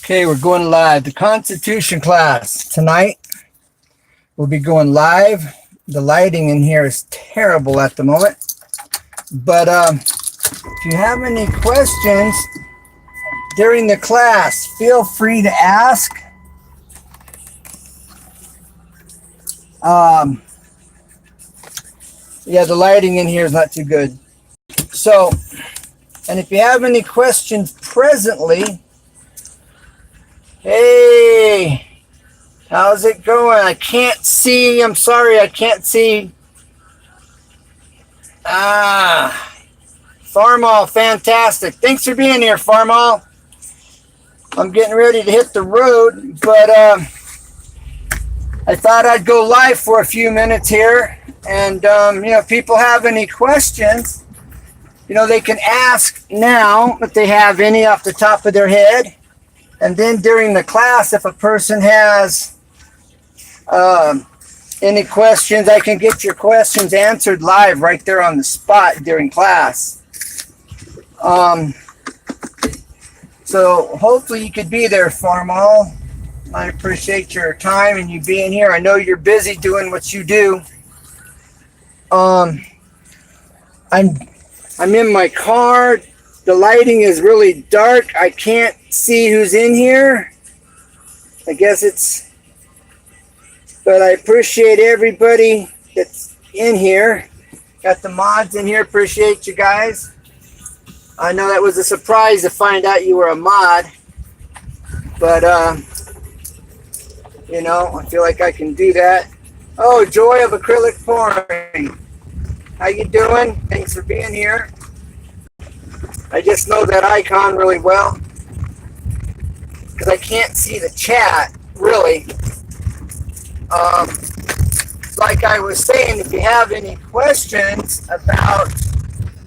Okay, we're going live. The Constitution class tonight. We'll be going live. The lighting in here is terrible at the moment. But if you have any questions during the class, feel free to ask. Yeah, the lighting in here is not too good. So, and if you have any questions presently, hey, how's it going? I can't see. I'm sorry, I can't see. Farmall, fantastic. Thanks for being here, Farmall. I'm getting ready to hit the road, but I thought I'd go live for a few minutes here. And, if people have any questions, they can ask now if they have any off the top of their head. And then during the class, if a person has any questions, I can get your questions answered live right there on the spot during class. So hopefully you could be there, Farmall. I appreciate your time and you being here. I know you're busy doing what you do. I'm in my car. The lighting is really dark. I can't see who's in here. I guess but I appreciate everybody that's in here. Got the mods in here. Appreciate you guys. I know that was a surprise to find out you were a mod, but I feel like I can do that. Oh, Joy of Acrylic Pouring. How you doing? Thanks for being here. I just know that icon really well because I can't see the chat really. Like I was saying, if you have any questions about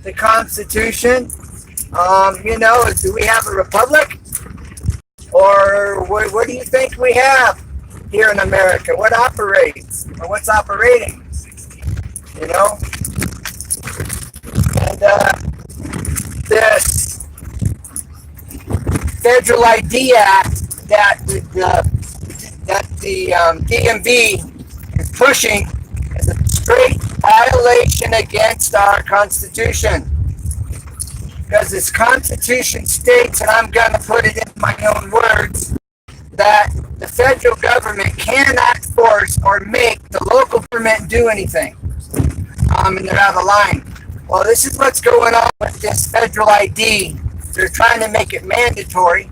the Constitution, do we have a republic? Or what do you think we have here in America? What operates? Or what's operating? And this Federal ID Act that the DMV is pushing is a straight violation against our Constitution. Because this Constitution states, and I'm going to put it in my own words, that the federal government cannot force or make the local government do anything. And they're out of line. Well, this is what's going on with this federal ID. They're trying to make it mandatory.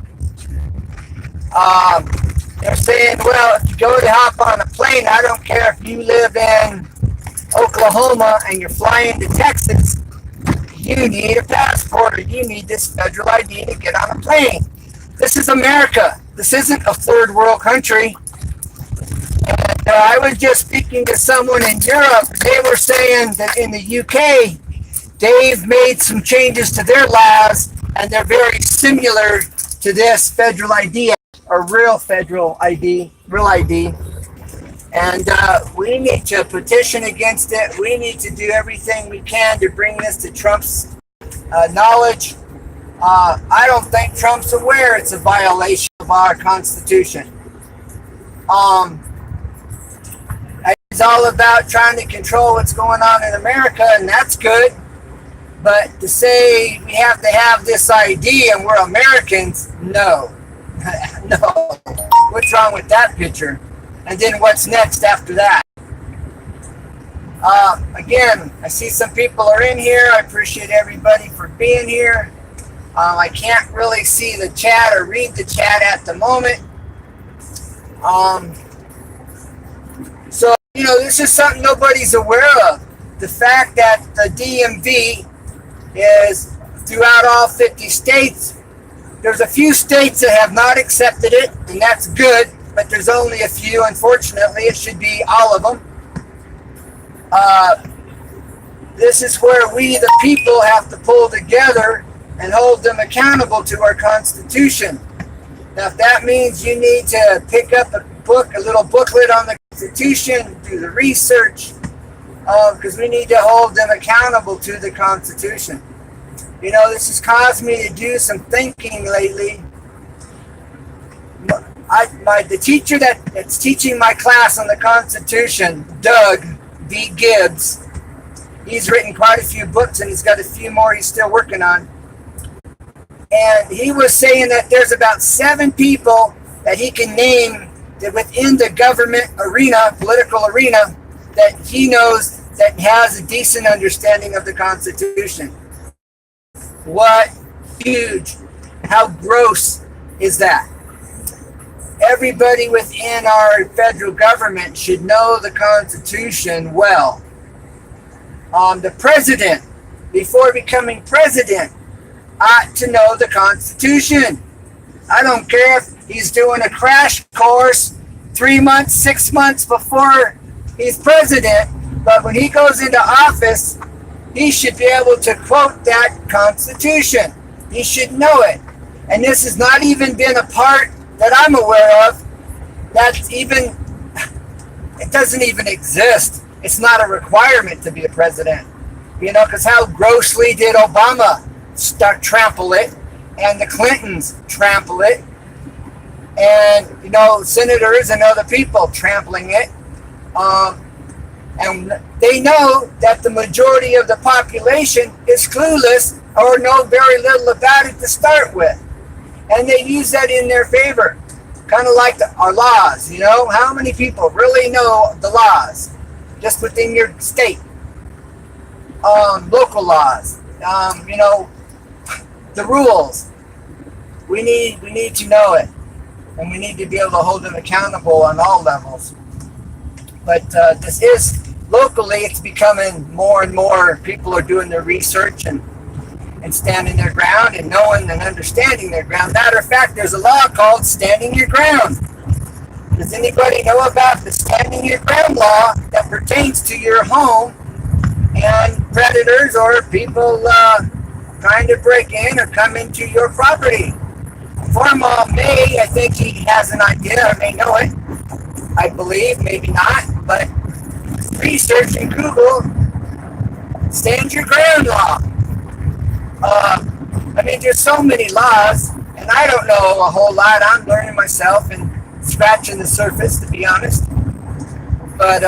They're saying, well, if you go to hop on a plane, I don't care if you live in Oklahoma and you're flying to Texas, you need a passport or you need this federal ID to get on a plane. This is America. This isn't a third world country. And I was just speaking to someone in Europe. They were saying that in the UK, they've made some changes to their laws and they're very similar to this federal ID, or real federal ID, real ID. And we need to petition against it. We need to do everything we can to bring this to Trump's knowledge. I don't think Trump's aware it's a violation of our Constitution. It's all about trying to control what's going on in America, and that's good. But to say we have to have this ID and we're Americans, no. No. What's wrong with that picture? And then what's next after that? Again, I see some people are in here. I appreciate everybody for being here. I can't really see the chat or read the chat at the moment. So, this is something nobody's aware of. The fact that the DMV is throughout all 50 states. There's a few states that have not accepted it, and that's good, but there's only a few. Unfortunately, it should be all of them. This is where we, the people, have to pull together and hold them accountable to our Constitution. Now, if that means you need to pick up a little booklet on the Constitution, do the research, because we need to hold them accountable to the Constitution. This has caused me to do some thinking lately The teacher that's teaching my class on the Constitution, Doug V. Gibbs, he's written quite a few books and he's got a few more he's still working on. And he was saying that there's about 7 people that he can name that within the government arena, political arena, that he knows that has a decent understanding of the Constitution. What huge, how gross is that? Everybody within our federal government should know the Constitution well. The president, before becoming president, ought to know the Constitution. I don't care if he's doing a crash course 3 months, 6 months before he's president, but when he goes into office, he should be able to quote that Constitution. He should know it. And this has not even been a part that I'm aware of that's even, it doesn't even exist. It's not a requirement to be a president. Because how grossly did Obama trample it, and the Clintons trample it, and senators and other people trampling it, and they know that the majority of the population is clueless or know very little about it to start with, and they use that in their favor, kind of like our laws. How many people really know the laws just within your state? Local laws, the rules. We need to know it, and we need to be able to hold them accountable on all levels. But this is locally, it's becoming more and more people are doing their research and standing their ground and knowing and understanding their ground. Matter of fact, there's a law called Standing Your Ground. Does anybody know about the Standing Your Ground law that pertains to your home and predators or people trying to break in or come into your property? Formal May, I think he has an idea, or may know it. I believe, maybe not, but research in Google, Stand Your Ground law. There's so many laws, and I don't know a whole lot. I'm learning myself and scratching the surface, to be honest. But,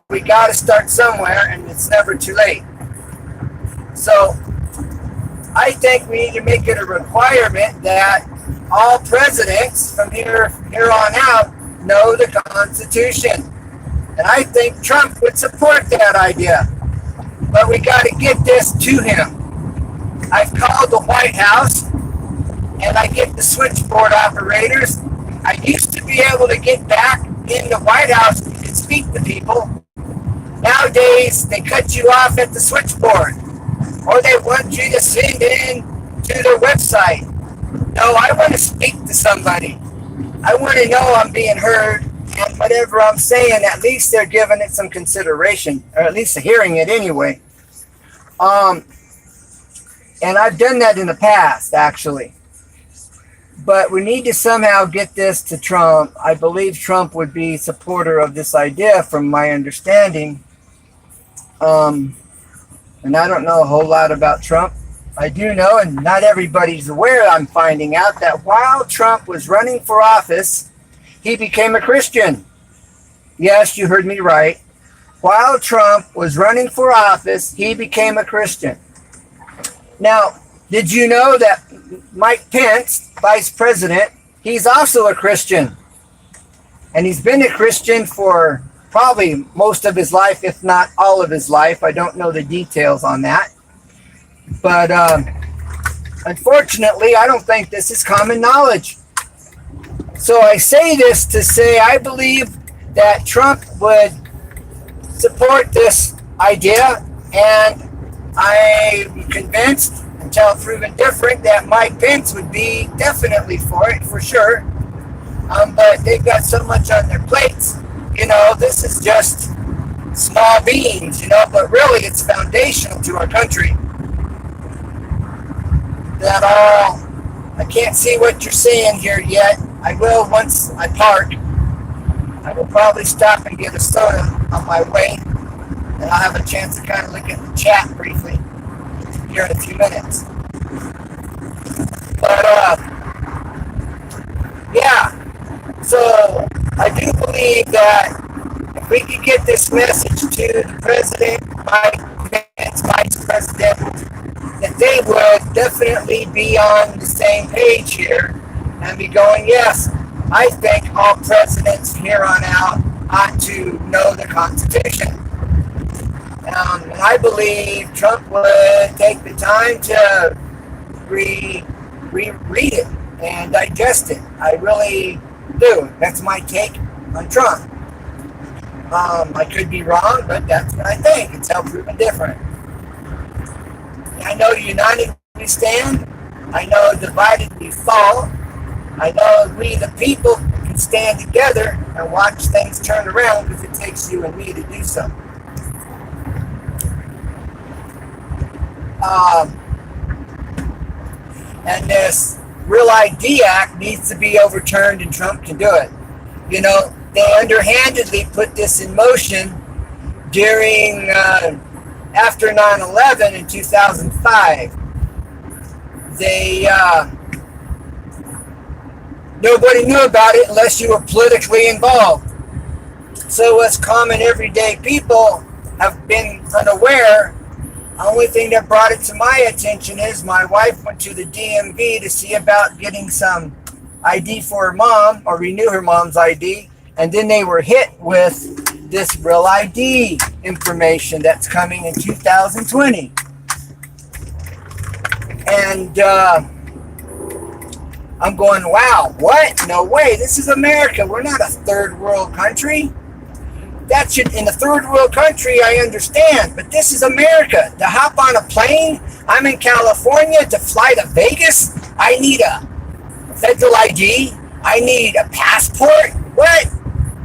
we got to start somewhere, and it's never too late. So, I think we need to make it a requirement that all presidents from here on out know the Constitution. And I think Trump would support that idea. But we got to get this to him. I've called the White House, and I get the switchboard operators. I used to be able to get back in the White House and speak to people. Nowadays, they cut you off at the switchboard, or they want you to send in to their website. No, I want to speak to somebody. I want to know I'm being heard, and whatever I'm saying, at least they're giving it some consideration, or at least hearing it anyway. And I've done that in the past, actually. But we need to somehow get this to Trump. I believe Trump would be a supporter of this idea, from my understanding. And I don't know a whole lot about Trump. I do know, and not everybody's aware, I'm finding out, that while Trump was running for office, he became a Christian. Yes, you heard me right. While Trump was running for office, he became a Christian. Now, did you know that Mike Pence, Vice President, he's also a Christian? And he's been a Christian for probably most of his life, if not all of his life. I don't know the details on that. But unfortunately, I don't think this is common knowledge. So I say this to say I believe that Trump would support this idea, and I'm convinced, until proven different, that Mike Pence would be definitely for it, for sure. But they've got so much on their plates. This is just small beans, but really it's foundational to our country. I can't see what you're saying here yet. I will once I park. I will probably stop and get a soda on my way, and I'll have a chance to kind of look at the chat briefly here in a few minutes. But, yeah, So I do believe that if we could get this message to the president, Mike Pence, vice president, that they would definitely be on the same page here and be going, yes, I think all presidents here on out ought to know the Constitution. And I believe Trump would take the time to reread it and digest it. I really do. That's my take on Trump. I could be wrong, but that's what I think. It's how proven different. I know united we stand. I know divided we fall. I know we the people can stand together and watch things turn around if it takes you and me to do so. And this Real ID Act needs to be overturned, and Trump can do it. You know, they underhandedly put this in motion during after 9/11 in 2005. They nobody knew about it unless you were politically involved. So us common everyday people have been unaware. The only thing that brought it to my attention is my wife went to the DMV to see about getting some ID for her mom, or renew her mom's ID, and then they were hit with this Real ID information that's coming in 2020. And I'm going, wow, what? No way, this is America. We're not a third world country. That should, in a third world country, I understand, but this is America. To hop on a plane, I'm in California, to fly to Vegas, I need a federal ID. I need a passport. What?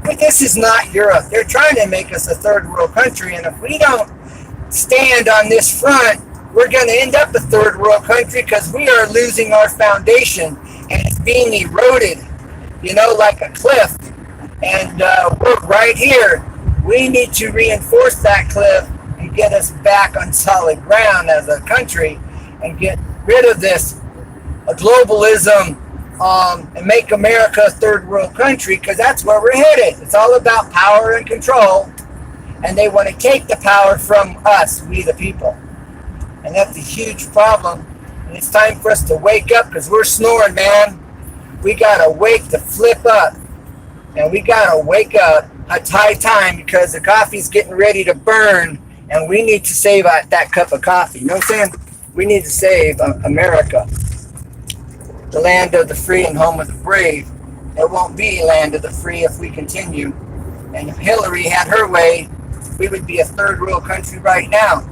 But this is not Europe. They're trying to make us a third world country, and if we don't stand on this front, we're going to end up a third world country because we are losing our foundation, and it's being eroded, you know, like a cliff. And we're right here. We need to reinforce that cliff and get us back on solid ground as a country and get rid of this globalism and make America a third world country, because that's where we're headed. It's all about power and control, and they want to take the power from us, we the people. And that's a huge problem. And it's time for us to wake up, because we're snoring, man. We got to wake the flip up. And we got to wake up. It's high time, because the coffee's getting ready to burn, and we need to save that cup of coffee. You know what I'm saying? We need to save America, the land of the free and home of the brave. It won't be land of the free if we continue. And if Hillary had her way, we would be a third world country right now.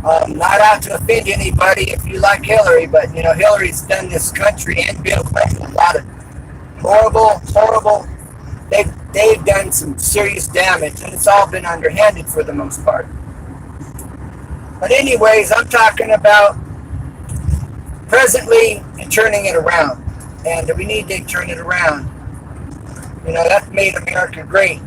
Not out to offend anybody if you like Hillary, but you know, Hillary's done this country and Bill Clinton a lot of horrible. They've done some serious damage, and it's all been underhanded for the most part. But anyways, I'm talking about presently and turning it around, and we need to turn it around. You know, that made America great.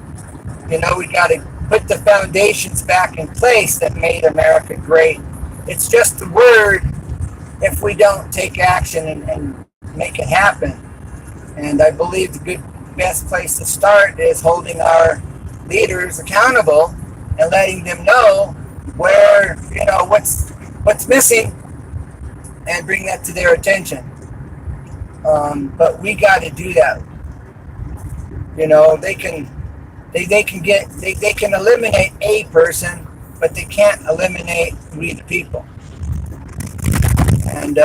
You know, we got to put the foundations back in place that made America great. It's just the word if we don't take action and make it happen. And I believe the best place to start is holding our leaders accountable and letting them know where, you know, what's missing, and bring that to their attention. But we got to do that. You know, they can eliminate a person, but they can't eliminate we the people. And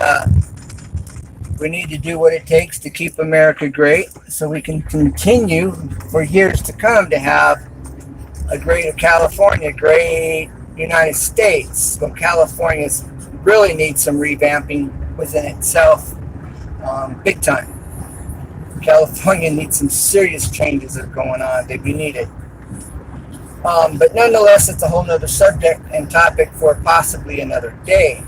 we need to do what it takes to keep America great, so we can continue for years to come to have a great California, great United States. But California really needs some revamping within itself, big time. California needs some serious changes that are going on that we needed. But nonetheless, it's a whole nother subject and topic for possibly another day.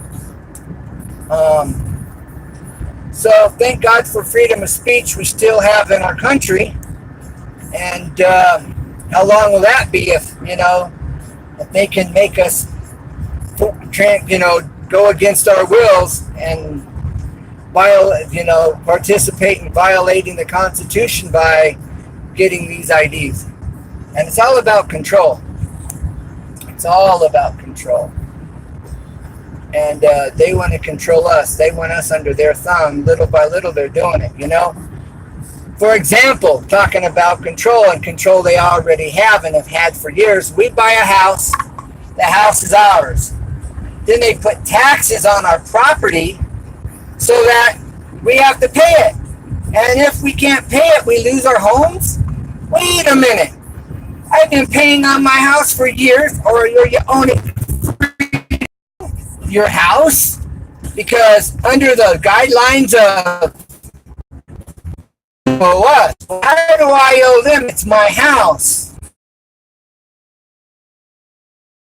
So thank God for freedom of speech we still have in our country. And how long will that be if they can make us, go against our wills and participate in violating the Constitution by getting these IDs. And it's all about control. It's all about control. And they want to control us. They want us under their thumb. Little by little, they're doing it, For example, talking about control and control they already have and have had for years. We buy a house. The house is ours. Then they put taxes on our property so that we have to pay it. And if we can't pay it, we lose our homes? Wait a minute. I've been paying on my house for years, or you own it, your house, because under the guidelines of what? How do I owe them? It's my house.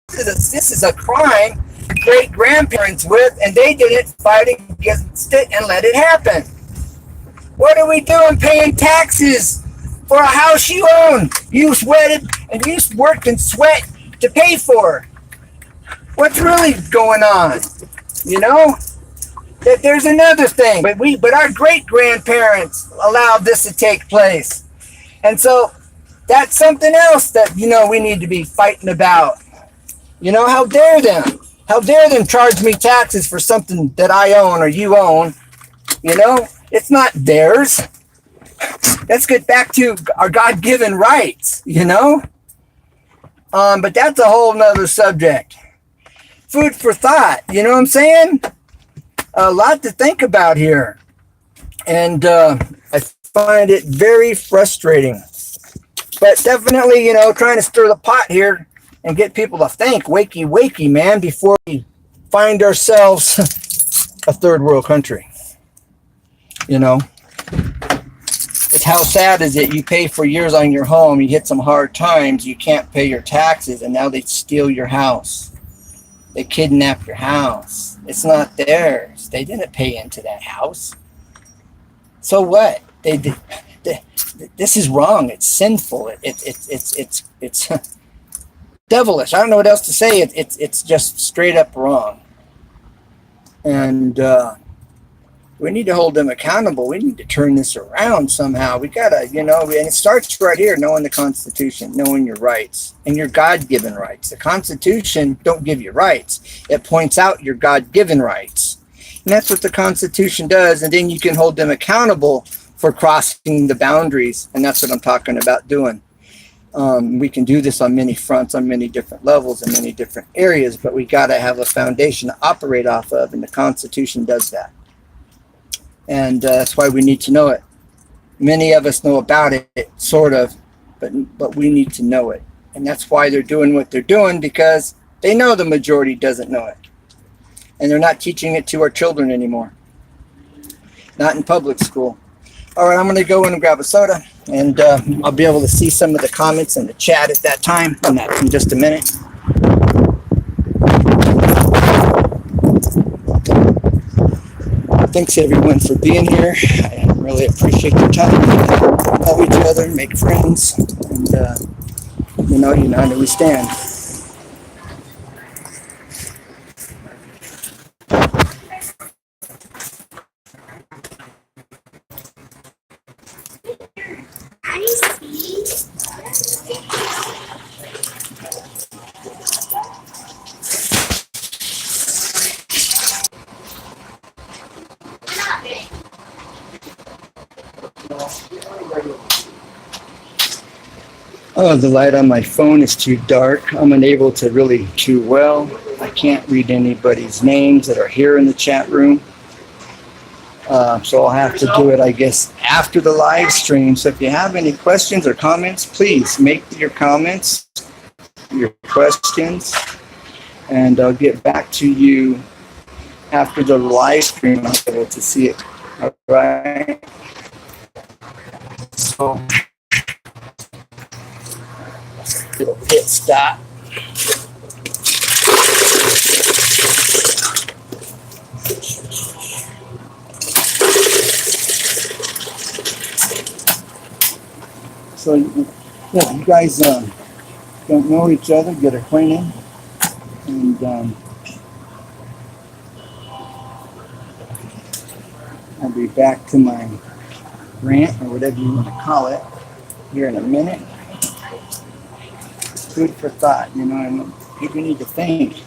This is a crime great grandparents with, and they didn't fight against it and let it happen. What are we doing paying taxes for a house you own? You sweated and you worked and sweat to pay for. What's really going on? That there's another thing, but our great grandparents allowed this to take place, and so that's something else that we need to be fighting about. How dare them? How dare them charge me taxes for something that I own or you own? It's not theirs. Let's get back to our God-given rights. But that's a whole nother subject. Food for thought. You know what I'm saying? A lot to think about here. And I find it very frustrating. But definitely, trying to stir the pot here and get people to think, wakey, man, before we find ourselves a third world country. It's how sad is it? You pay for years on your home, you hit some hard times, you can't pay your taxes, and now they steal your house. They kidnap your house. It's not theirs. They didn't pay into that house. So what? This is wrong. It's sinful. It's devilish. I don't know what else to say. It's just straight up wrong. And we need to hold them accountable. We need to turn this around somehow. We gotta, and it starts right here, knowing the Constitution, knowing your rights and your God-given rights. The Constitution don't give you rights. It points out your God-given rights. And that's what the Constitution does. And then you can hold them accountable for crossing the boundaries. And that's what I'm talking about doing. We can do this on many fronts, on many different levels, in many different areas, but we got to have a foundation to operate off of, and the Constitution does that. And that's why we need to know it. Many of us know about it, sort of, but we need to know it. And that's why they're doing what they're doing, because they know the majority doesn't know it. And they're not teaching it to our children anymore. Not in public school. All right, I'm going to go in and grab a soda, and I'll be able to see some of the comments in the chat at that time, and that's in just a minute. Thanks everyone for being here. I really appreciate your time. Love each other, make friends, and united we stand. Oh, the light on my phone is too dark. I'm unable to really too well. I can't read anybody's names that are here in the chat room. So I'll have to do it, I guess, after the live stream. So if you have any questions or comments, please make your comments, your questions, and I'll get back to you after the live stream. I'll be able to see it. All right. So it'll hit stop. So, yeah, you guys don't know each other, get acquainted, and I'll be back to my rant or whatever you want to call it here in a minute. Food for thought, you know, and people need to think.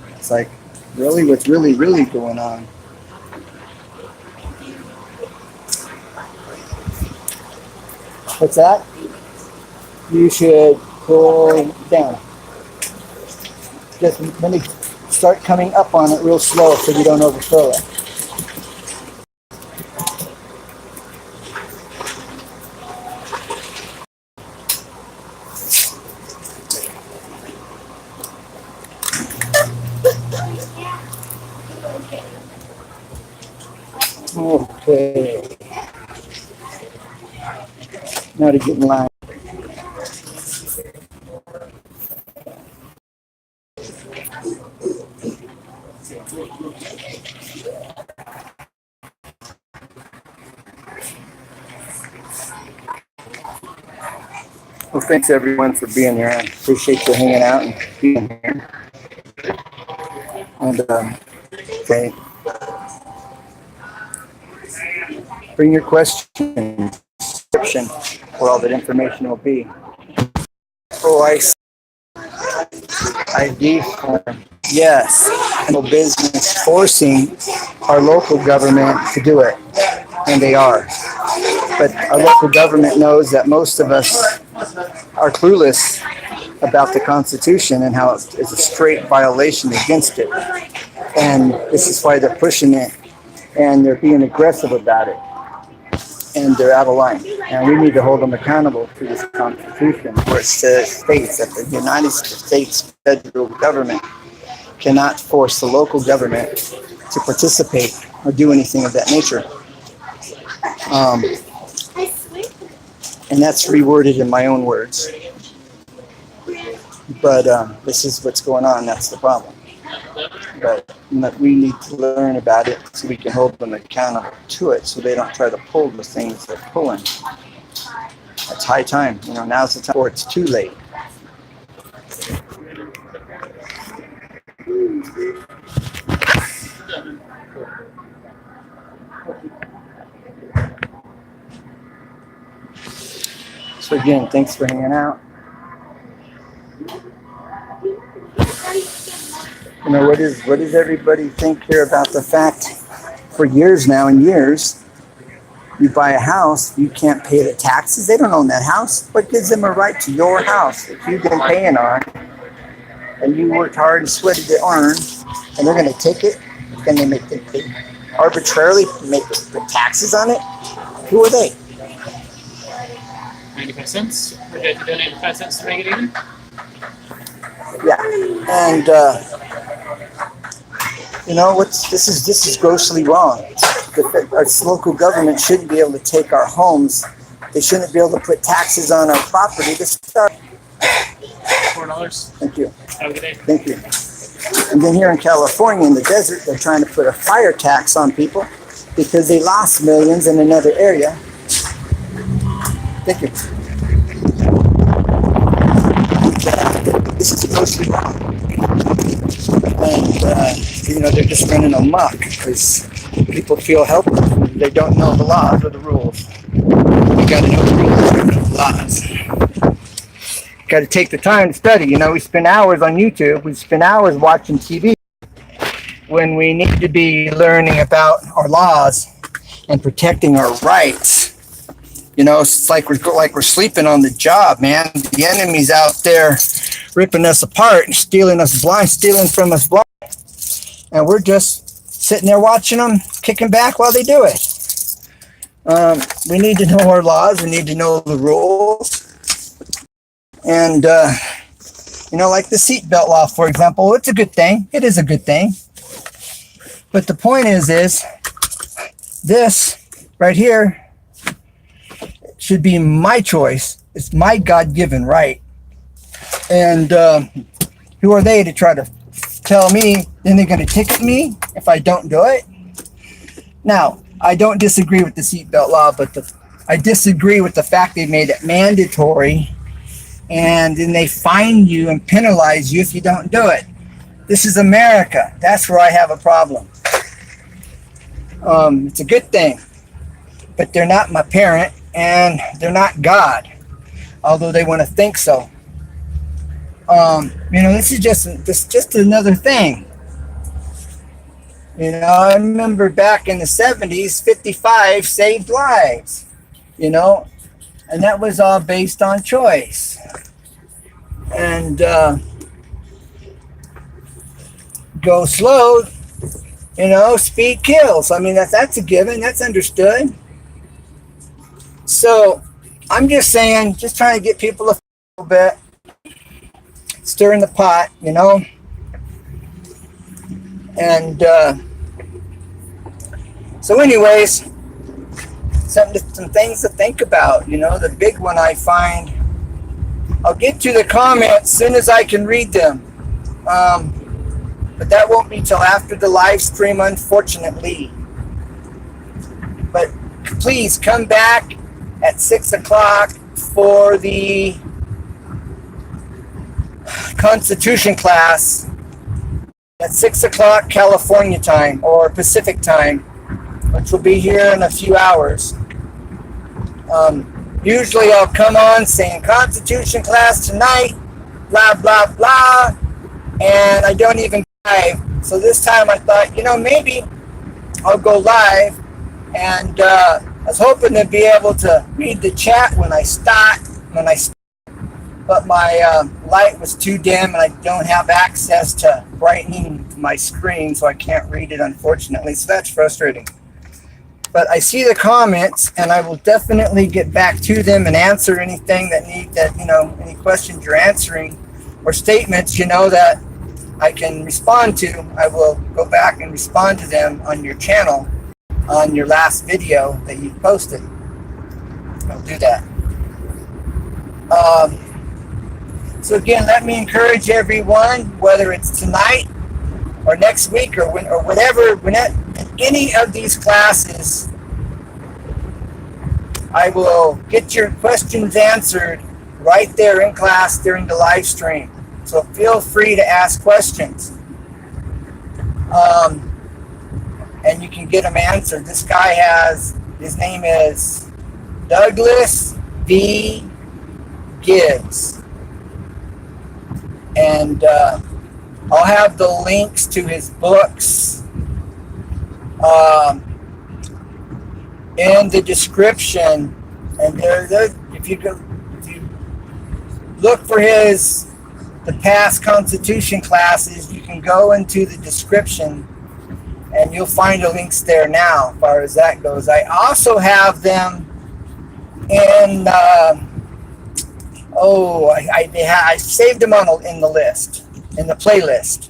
It's like, really, what's really, really going on? What's that? You should pull down. Just let me start coming up on it real slow so you don't overfill it. Okay. Now to get in line. Well, thanks everyone for being here. I appreciate you hanging out and being here. And okay, bring your questions. Description where all that information will be. OIC ID form. Yes, no business forcing our local government to do it, and they are. But our local government knows that most of us are clueless about the Constitution and how it's a straight violation against it. And this is why they're pushing it, and they're being aggressive about it. And they're out of line. And we need to hold them accountable to this Constitution, where it states that the United States federal government cannot force the local government to participate or do anything of that nature. And that's reworded in my own words. But this is what's going on. That's the problem. But we need to learn about it so we can hold them accountable to it, so they don't try to pull the things they're pulling. It's high time. You know, now's the time, or it's too late. So again, thanks for hanging out. You know, what does everybody think here about the fact for years now and years, you buy a house, you can't pay the taxes. They don't own that house. What gives them a right to your house that you've been paying on and you worked hard and sweated to earn, and they're going to take it and they arbitrarily make the taxes on it? Who are they? 95 cents. Would you like to donate 5 cents to make it even? Yeah, and you know this is grossly wrong. Our local government shouldn't be able to take our homes. They shouldn't be able to put taxes on our property to start. $4. Thank you. Have a good day. Thank you. And then here in California, in the desert, they're trying to put a fire tax on people because they lost millions in another area. Thank you. This is grossly wrong. And, you know, they're just running amok because people feel helpless. They don't know the laws or the rules. You got to know the rules and the laws. Got to take the time to study. You know, we spend hours on YouTube. We spend hours watching TV when we need to be learning about our laws and protecting our rights. You know, it's like we're sleeping on the job, man. The enemy's out there ripping us apart and stealing from us blind. And we're just sitting there watching them, kicking back while they do it. We need to know our laws. We need to know the rules. And, you know, like the seatbelt law, for example, it's a good thing. It is a good thing. But the point is this right here should be my choice. It's my God-given right. And who are they to try to tell me, then they're going to ticket me if I don't do it? Now, I don't disagree with the seatbelt law, but I disagree with the fact they made it mandatory, and then they fine you and penalize you if you don't do it. This is America. That's where I have a problem. It's a good thing, but they're not my parent and they're not God, although they want to think so. This is just another thing. I remember back in the 70s, 55 saved lives, and that was all based on choice. And go slow, speed kills. I mean, that's a given. That's understood. So I'm just saying, just trying to get people a little bit, stirring the pot, And so anyways, some things to think about. The big one I find, I'll get to the comments as soon as I can read them. But that won't be till after the live stream, unfortunately. But please come back at 6 o'clock for the Constitution class at 6 o'clock California time or Pacific time, which will be here in a few hours. Usually I'll come on saying Constitution class tonight, blah, blah, blah, and I don't even live. So this time I thought, maybe I'll go live, and I was hoping to be able to read the chat when I start, but my light was too dim and I don't have access to brightening my screen, so I can't read it, unfortunately. So that's frustrating. But I see the comments, and I will definitely get back to them and answer anything any questions you're answering or statements, that I can respond to. I will go back and respond to them on your channel, on your last video that you posted. I'll do that. So again, let me encourage everyone, whether it's tonight or next week or whatever, when any of these classes, I will get your questions answered right there in class during the live stream. So feel free to ask questions. And you can get them answered. This guy his name is Douglas V. Gibbs. And I'll have the links to his books in the description. And if you look for the past Constitution classes, you can go into the description and you'll find the links there now, as far as that goes. I also have them in, I saved them in the list, in the playlist.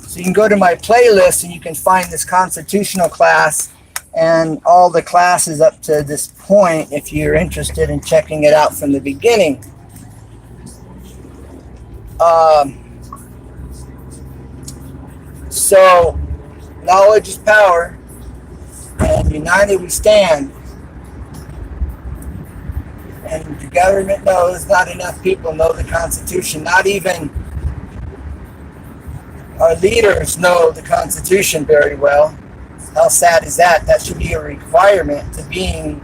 So you can go to my playlist and you can find this constitutional class and all the classes up to this point if you're interested in checking it out from the beginning. So knowledge is power, and united we stand. And the government knows not enough people know the Constitution. Not even our leaders know the Constitution very well. How sad is that? That should be a requirement to being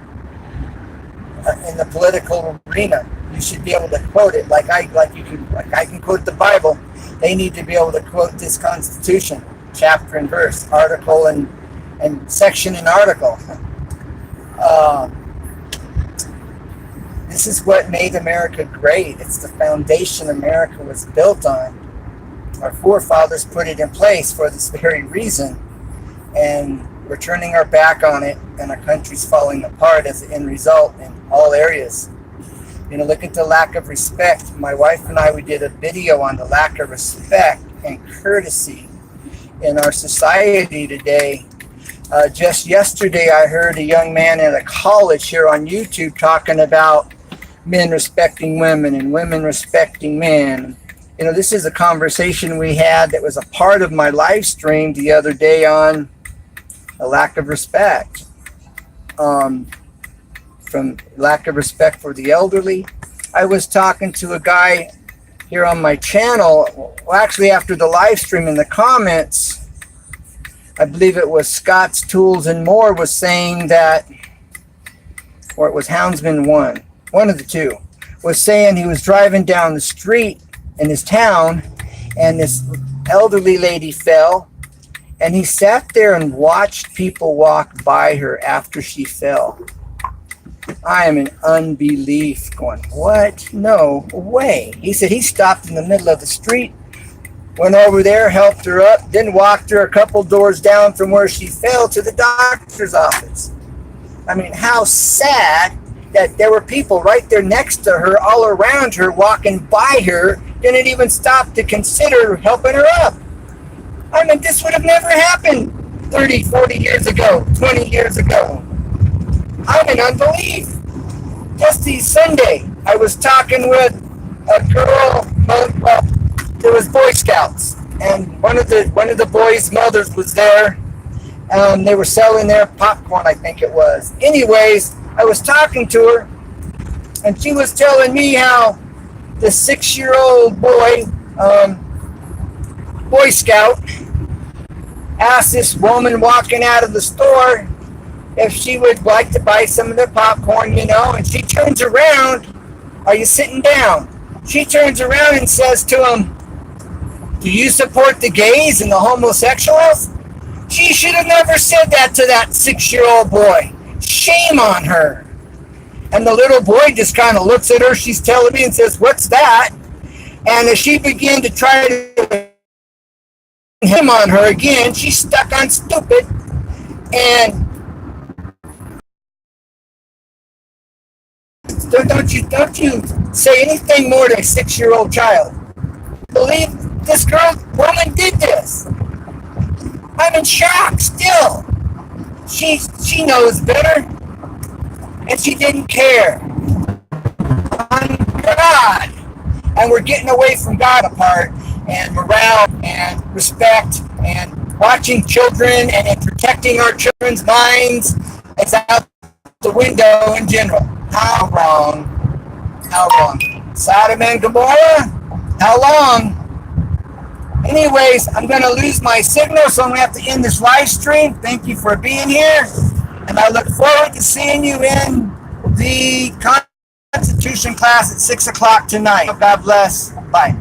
in the political arena. You should be able to quote it like I can quote the Bible. They need to be able to quote this Constitution, chapter and verse, article and section and article. This is what made America great. It's the foundation America was built on. Our forefathers put it in place for this very reason, and we're turning our back on it, and our country's falling apart as an end result in all areas. Look at the lack of respect. My wife and we did a video on the lack of respect and courtesy in our society today. Just yesterday, I heard a young man at a college here on YouTube talking about men respecting women and women respecting men. This is a conversation we had that was a part of my live stream the other day on a lack of respect. From lack of respect for the elderly. I was talking to a guy here on my channel, well, actually after the live stream, in the comments, I believe it was Scott's Tools and More, was saying that, or it was Houndsman one of the two, was saying he was driving down the street in his town and this elderly lady fell, and he sat there and watched people walk by her after she fell. I am in unbelief, going, what? No way. He said he stopped in the middle of the street, went over there, helped her up, then walked her a couple doors down from where she fell to the doctor's office. I mean, how sad that there were people right there next to her, all around her, walking by her, didn't even stop to consider helping her up. I mean, this would have never happened 30, 40 years ago, 20 years ago. I'm in unbelief. Just the Sunday, I was talking with a girl, well, there was Boy Scouts, and one of the boys' mothers was there. They were selling their popcorn, I think it was. Anyways, I was talking to her, and she was telling me how the 6-year-old boy, Boy Scout, asked this woman walking out of the store if she would like to buy some of their popcorn, and she turns around. Are you sitting down? She turns around and says to him, do you support the gays and the homosexuals? She should have never said that to that 6-year-old boy. Shame on her. And the little boy just kind of looks at her, she's telling me, and says, what's that? And as she began to try to him on her again, she's stuck on stupid. And don't you say anything more to a 6-year-old child. Believe this woman did this. I'm in shock still. She knows better, and she didn't care. On God. And we're getting away from God apart, and morale and respect and watching children and protecting our children's minds is out the window in general. How wrong? How wrong? Sodom and Gomorrah? How long? Anyways, I'm going to lose my signal, so I'm going to have to end this live stream. Thank you for being here, and I look forward to seeing you in the Constitution class at 6 o'clock tonight. God bless. Bye.